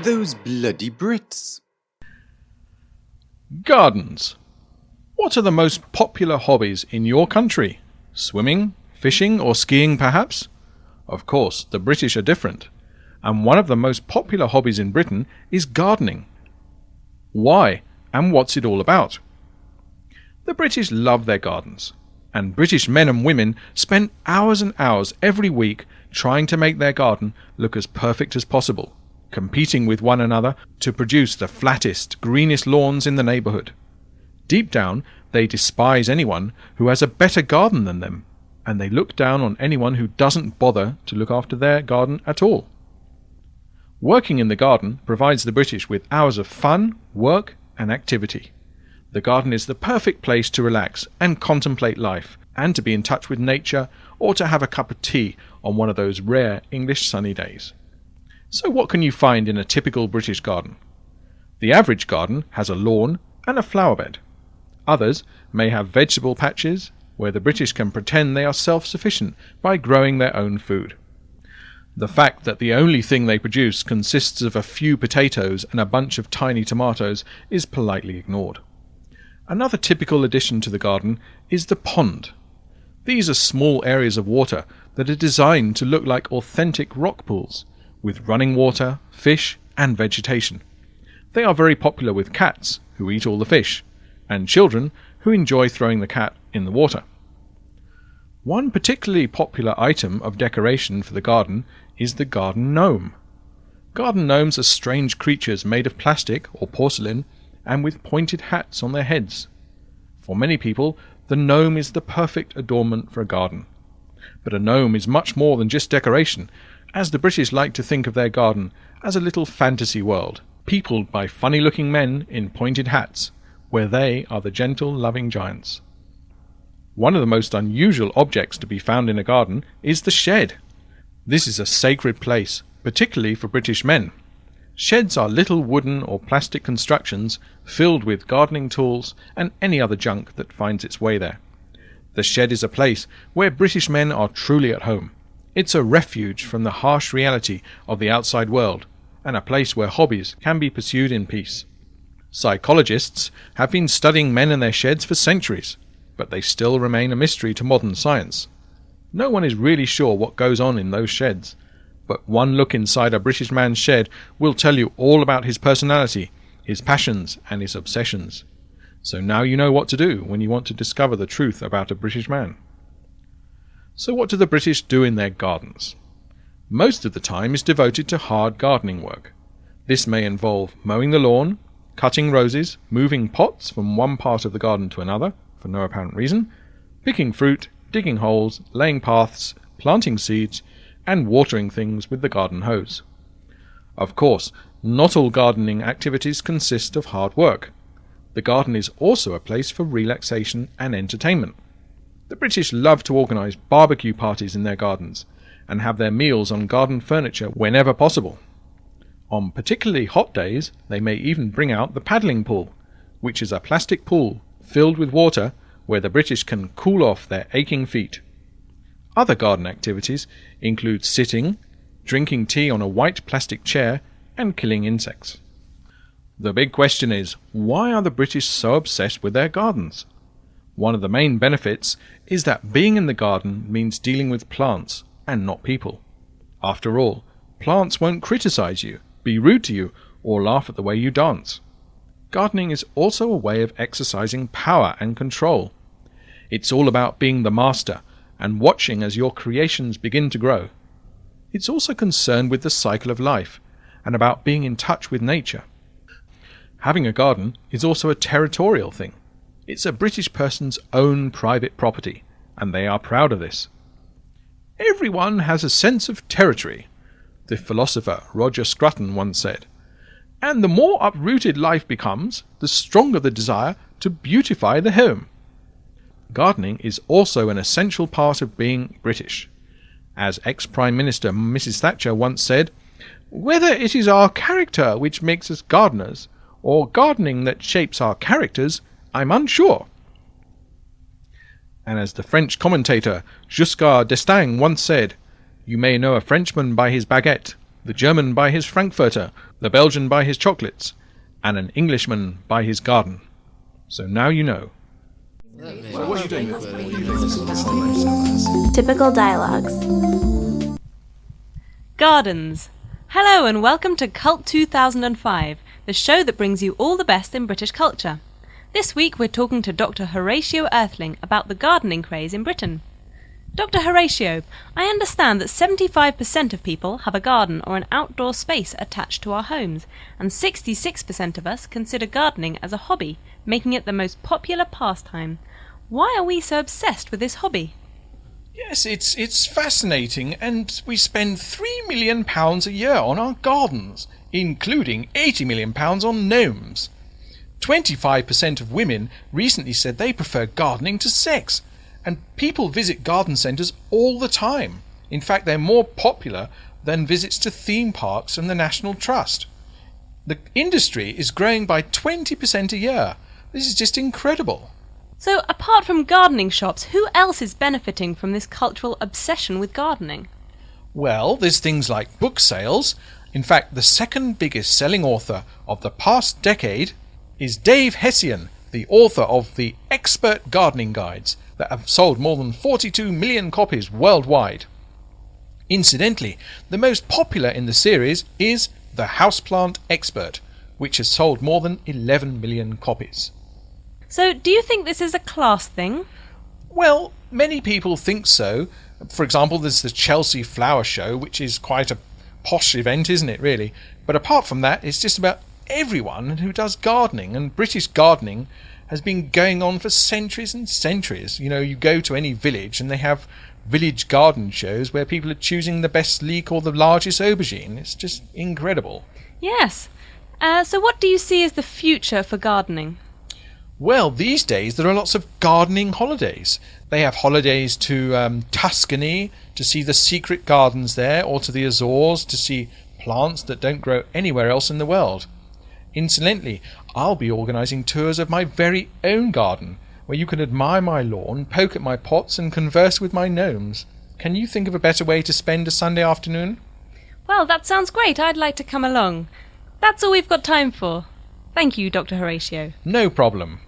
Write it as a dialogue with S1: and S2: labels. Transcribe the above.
S1: Those bloody Brits.
S2: Gardens. What are the most popular hobbies in your country? Swimming, fishing, or skiing perhaps? Of course, the British are different, and one of the most popular hobbies in Britain is gardening. Why, and what's it all about? The British love their gardens, and British men and women spend hours and hours every week trying to make their garden look as perfect as possible, competing with one another to produce the flattest, greenest lawns in the neighbourhood. Deep down, they despise anyone who has a better garden than them, and they look down on anyone who doesn't bother to look after their garden at all. Working in the garden provides the British with hours of fun, work, and activity. The garden is the perfect place to relax and contemplate life, and to be in touch with nature, or to have a cup of tea on one of those rare English sunny days. So what can you find in a typical British garden? The average garden has a lawn and a flower bed. Others may have vegetable patches, where the British can pretend they are self-sufficient by growing their own food. The fact that the only thing they produce consists of a few potatoes and a bunch of tiny tomatoes is politely ignored. Another typical addition to the garden is the pond. These are small areas of water that are designed to look like authentic rock pools, with running water, fish, and vegetation. They are very popular with cats, who eat all the fish, and children who enjoy throwing the cat in the water. One particularly popular item of decoration for the garden is the garden gnome. Garden gnomes are strange creatures made of plastic or porcelain and with pointed hats on their heads. For many people, the gnome is the perfect adornment for a garden. But a gnome is much more than just decoration, as the British like to think of their garden as a little fantasy world, peopled by funny-looking men in pointed hats, where they are the gentle, loving giants. One of the most unusual objects to be found in a garden is the shed. This is a sacred place, particularly for British men. Sheds are little wooden or plastic constructions filled with gardening tools and any other junk that finds its way there. The shed is a place where British men are truly at home. It's a refuge from the harsh reality of the outside world, and a place where hobbies can be pursued in peace. Psychologists have been studying men and their sheds for centuries, but they still remain a mystery to modern science. No one is really sure what goes on in those sheds, but one look inside a British man's shed will tell you all about his personality, his passions, and his obsessions. So now you know what to do when you want to discover the truth about a British man. So what do the British do in their gardens? Most of the time is devoted to hard gardening work. This may involve mowing the lawn, cutting roses, moving pots from one part of the garden to another, for no apparent reason, picking fruit, digging holes, laying paths, planting seeds, and watering things with the garden hose. Of course, not all gardening activities consist of hard work. The garden is also a place for relaxation and entertainment. The British love to organise barbecue parties in their gardens, and have their meals on garden furniture whenever possible. On particularly hot days, they may even bring out the paddling pool, which is a plastic pool filled with water where the British can cool off their aching feet. Other garden activities include sitting, drinking tea on a white plastic chair, and killing insects. The big question is, why are the British so obsessed with their gardens? One of the main benefits is that being in the garden means dealing with plants and not people. After all, plants won't criticize you, be rude to you, or laugh at the way you dance. Gardening is also a way of exercising power and control. It's all about being the master and watching as your creations begin to grow. It's also concerned with the cycle of life and about being in touch with nature. Having a garden is also a territorial thing. It's a British person's own private property, and they are proud of this. Everyone has a sense of territory, the philosopher Roger Scruton once said, and the more uprooted life becomes, the stronger the desire to beautify the home. Gardening is also an essential part of being British. As ex-Prime Minister Mrs. Thatcher once said, "Whether it is our character which makes us gardeners, or gardening that shapes our characters, I'm unsure." And as the French commentator Giscard d'Estaing once said, "You may know a Frenchman by his baguette, the German by his Frankfurter, the Belgian by his chocolates, and an Englishman by his garden. So now you know. So what are you doing?
S3: Typical dialogues.
S4: Gardens. Hello and welcome to Cult 2005, the show that brings you all the best in British culture. This week we're talking to Dr. Horatio Earthling about the gardening craze in Britain. Dr. Horatio, I understand that 75% of people have a garden or an outdoor space attached to our homes, and 66% of us consider gardening as a hobby, making it the most popular pastime. Why are we so obsessed with this hobby?
S2: Yes, it's fascinating, and we spend £3 million a year on our gardens, including £80 million on gnomes. 25% of women recently said they prefer gardening to sex, and people visit garden centres all the time. In fact, they're more popular than visits to theme parks and the National Trust. The industry is growing by 20% a year. This is just incredible.
S4: So, apart from gardening shops, who else is benefiting from this cultural obsession with gardening?
S2: Well, there's things like book sales. In fact, the second biggest selling author of the past decade is Dave Hessian, the author of the Expert Gardening Guides that have sold more than 42 million copies worldwide. Incidentally, the most popular in the series is The Houseplant Expert, which has sold more than 11 million copies.
S4: So, do you think this is a class thing?
S2: Well, many people think so. For example, there's the Chelsea Flower Show, which is quite a posh event, isn't it, really? But apart from that, it's just about everyone who does gardening, and British gardening has been going on for centuries and centuries. You know, you go to any village and they have village garden shows where people are choosing the best leek or the largest aubergine. It's just incredible.
S4: Yes. So what do you see as the future for gardening?
S2: Well, these days there are lots of gardening holidays. They have holidays to Tuscany to see the secret gardens there, or to the Azores to see plants that don't grow anywhere else in the world. Incidentally, I'll be organising tours of my very own garden, where you can admire my lawn, poke at my pots and converse with my gnomes. Can you think of a better way to spend a Sunday afternoon?
S4: Well, that sounds great. I'd like to come along. That's all we've got time for. Thank you, Dr. Horatio.
S2: No problem.